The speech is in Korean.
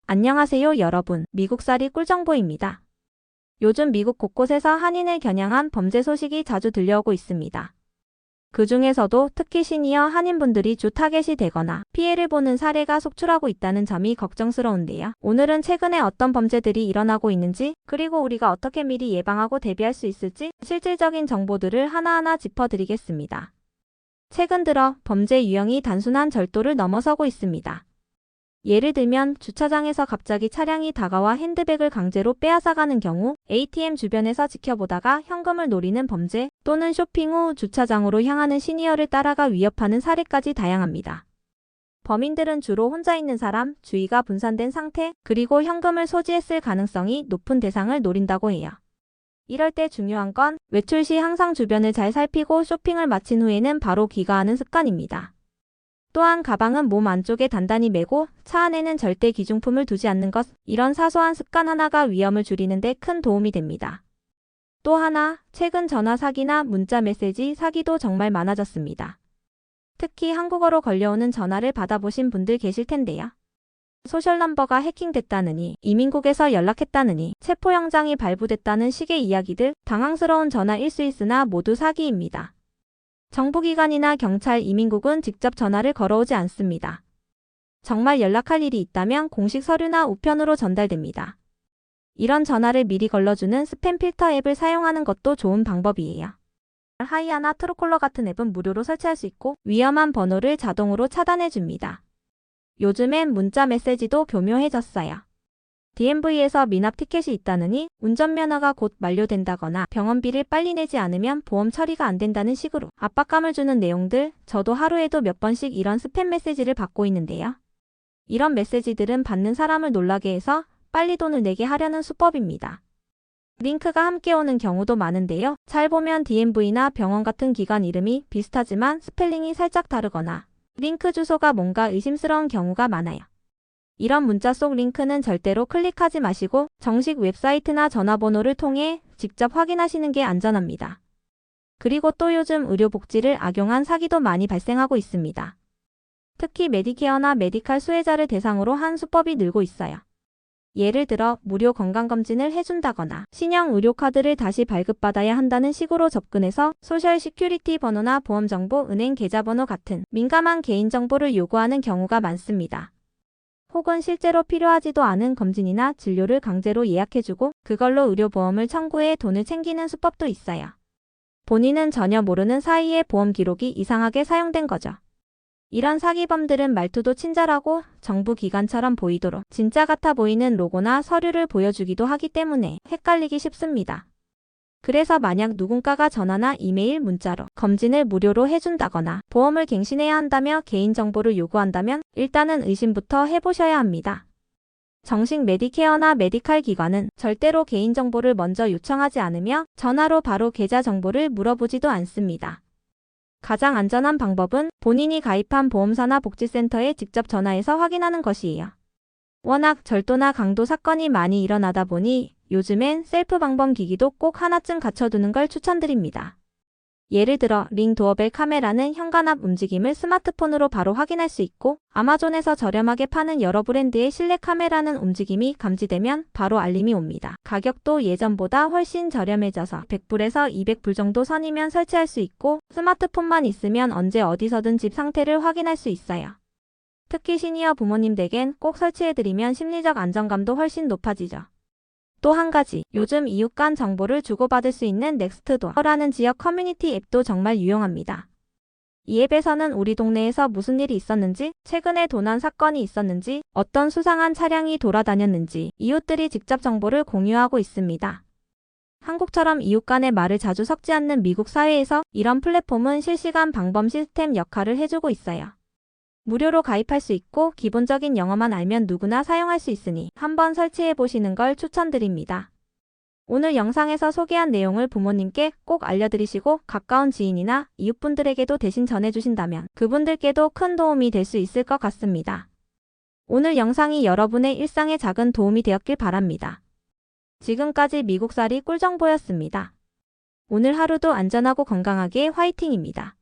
안녕하세요 여러분, 미국살이 꿀정보입니다. 요즘 미국 곳곳에서 한인을 겨냥한 범죄 소식이 자주 들려오고 있습니다. 그 중에서도 특히 시니어 한인분들이 주 타겟이 되거나 피해를 보는 사례가 속출하고 있다는 점이 걱정스러운데요. 오늘은 최근에 어떤 범죄들이 일어나고 있는지, 그리고 우리가 어떻게 미리 예방하고 대비할 수 있을지 실질적인 정보들을 하나하나 짚어드리겠습니다. 최근 들어 범죄 유형이 단순한 절도를 넘어서고 있습니다. 예를 들면 주차장에서 갑자기 차량이 다가와 핸드백을 강제로 빼앗아가는 경우, ATM 주변에서 지켜보다가 현금을 노리는 범죄, 또는 쇼핑 후 주차장으로 향하는 시니어를 따라가 위협하는 사례까지 다양합니다. 범인들은 주로 혼자 있는 사람, 주의가 분산된 상태, 그리고 현금을 소지했을 가능성이 높은 대상을 노린다고 해요. 이럴 때 중요한 건 외출 시 항상 주변을 잘 살피고 쇼핑을 마친 후에는 바로 귀가하는 습관입니다. 또한 가방은 몸 안쪽에 단단히 메고 차 안에는 절대 귀중품을 두지 않는 것, 이런 사소한 습관 하나가 위험을 줄이는 데 큰 도움이 됩니다. 또 하나, 최근 전화 사기나 문자 메시지 사기도 정말 많아졌습니다. 특히 한국어로 걸려오는 전화를 받아보신 분들 계실 텐데요. 소셜 넘버가 해킹됐다느니, 이민국에서 연락했다느니, 체포영장이 발부됐다는 식의 이야기들, 당황스러운 전화일 수 있으나 모두 사기입니다. 정부기관이나 경찰, 이민국은 직접 전화를 걸어오지 않습니다. 정말 연락할 일이 있다면 공식 서류나 우편으로 전달됩니다. 이런 전화를 미리 걸러주는 스팸 필터 앱을 사용하는 것도 좋은 방법이에요. 하이아나 트루콜러 같은 앱은 무료로 설치할 수 있고 위험한 번호를 자동으로 차단해줍니다. 요즘엔 문자 메시지도 교묘해졌어요. DMV에서 미납 티켓이 있다느니 운전면허가 곧 만료된다거나 병원비를 빨리 내지 않으면 보험 처리가 안 된다는 식으로 압박감을 주는 내용들, 저도 하루에도 몇 번씩 이런 스팸 메시지를 받고 있는데요. 이런 메시지들은 받는 사람을 놀라게 해서 빨리 돈을 내게 하려는 수법입니다. 링크가 함께 오는 경우도 많은데요. 잘 보면 DMV나 병원 같은 기관 이름이 비슷하지만 스펠링이 살짝 다르거나 링크 주소가 뭔가 의심스러운 경우가 많아요. 이런 문자 속 링크는 절대로 클릭하지 마시고 정식 웹사이트나 전화번호를 통해 직접 확인하시는 게 안전합니다. 그리고 또 요즘 의료복지를 악용한 사기도 많이 발생하고 있습니다. 특히 메디케어나 메디칼 수혜자를 대상으로 한 수법이 늘고 있어요. 예를 들어 무료 건강검진을 해준다거나 신형 의료카드를 다시 발급받아야 한다는 식으로 접근해서 소셜 시큐리티 번호나 보험정보, 은행 계좌번호 같은 민감한 개인정보를 요구하는 경우가 많습니다. 혹은 실제로 필요하지도 않은 검진이나 진료를 강제로 예약해주고 그걸로 의료보험을 청구해 돈을 챙기는 수법도 있어요. 본인은 전혀 모르는 사이에 보험 기록이 이상하게 사용된 거죠. 이런 사기범들은 말투도 친절하고 정부 기관처럼 보이도록 진짜 같아 보이는 로고나 서류를 보여주기도 하기 때문에 헷갈리기 쉽습니다. 그래서 만약 누군가가 전화나 이메일, 문자로 검진을 무료로 해준다거나 보험을 갱신해야 한다며 개인정보를 요구한다면 일단은 의심부터 해보셔야 합니다. 정식 메디케어나 메디칼 기관은 절대로 개인정보를 먼저 요청하지 않으며 전화로 바로 계좌 정보를 물어보지도 않습니다. 가장 안전한 방법은 본인이 가입한 보험사나 복지센터에 직접 전화해서 확인하는 것이에요. 워낙 절도나 강도 사건이 많이 일어나다 보니 요즘엔 셀프 방범 기기도 꼭 하나쯤 갖춰두는 걸 추천드립니다. 예를 들어 링 도어벨 카메라는 현관 앞 움직임을 스마트폰으로 바로 확인할 수 있고 아마존에서 저렴하게 파는 여러 브랜드의 실내 카메라는 움직임이 감지되면 바로 알림이 옵니다. 가격도 예전보다 훨씬 저렴해져서 100불에서 200불 정도 선이면 설치할 수 있고 스마트폰만 있으면 언제 어디서든 집 상태를 확인할 수 있어요. 특히 시니어 부모님 댁엔 꼭 설치해드리면 심리적 안정감도 훨씬 높아지죠. 또 한 가지, 요즘 이웃 간 정보를 주고받을 수 있는 넥스트도어라는 지역 커뮤니티 앱도 정말 유용합니다. 이 앱에서는 우리 동네에서 무슨 일이 있었는지, 최근에 도난 사건이 있었는지, 어떤 수상한 차량이 돌아다녔는지 이웃들이 직접 정보를 공유하고 있습니다. 한국처럼 이웃 간의 말을 자주 섞지 않는 미국 사회에서 이런 플랫폼은 실시간 방범 시스템 역할을 해주고 있어요. 무료로 가입할 수 있고 기본적인 영어만 알면 누구나 사용할 수 있으니 한번 설치해 보시는 걸 추천드립니다. 오늘 영상에서 소개한 내용을 부모님께 꼭 알려드리시고 가까운 지인이나 이웃분들에게도 대신 전해주신다면 그분들께도 큰 도움이 될 수 있을 것 같습니다. 오늘 영상이 여러분의 일상에 작은 도움이 되었길 바랍니다. 지금까지 미국살이 꿀정보였습니다. 오늘 하루도 안전하고 건강하게 화이팅입니다.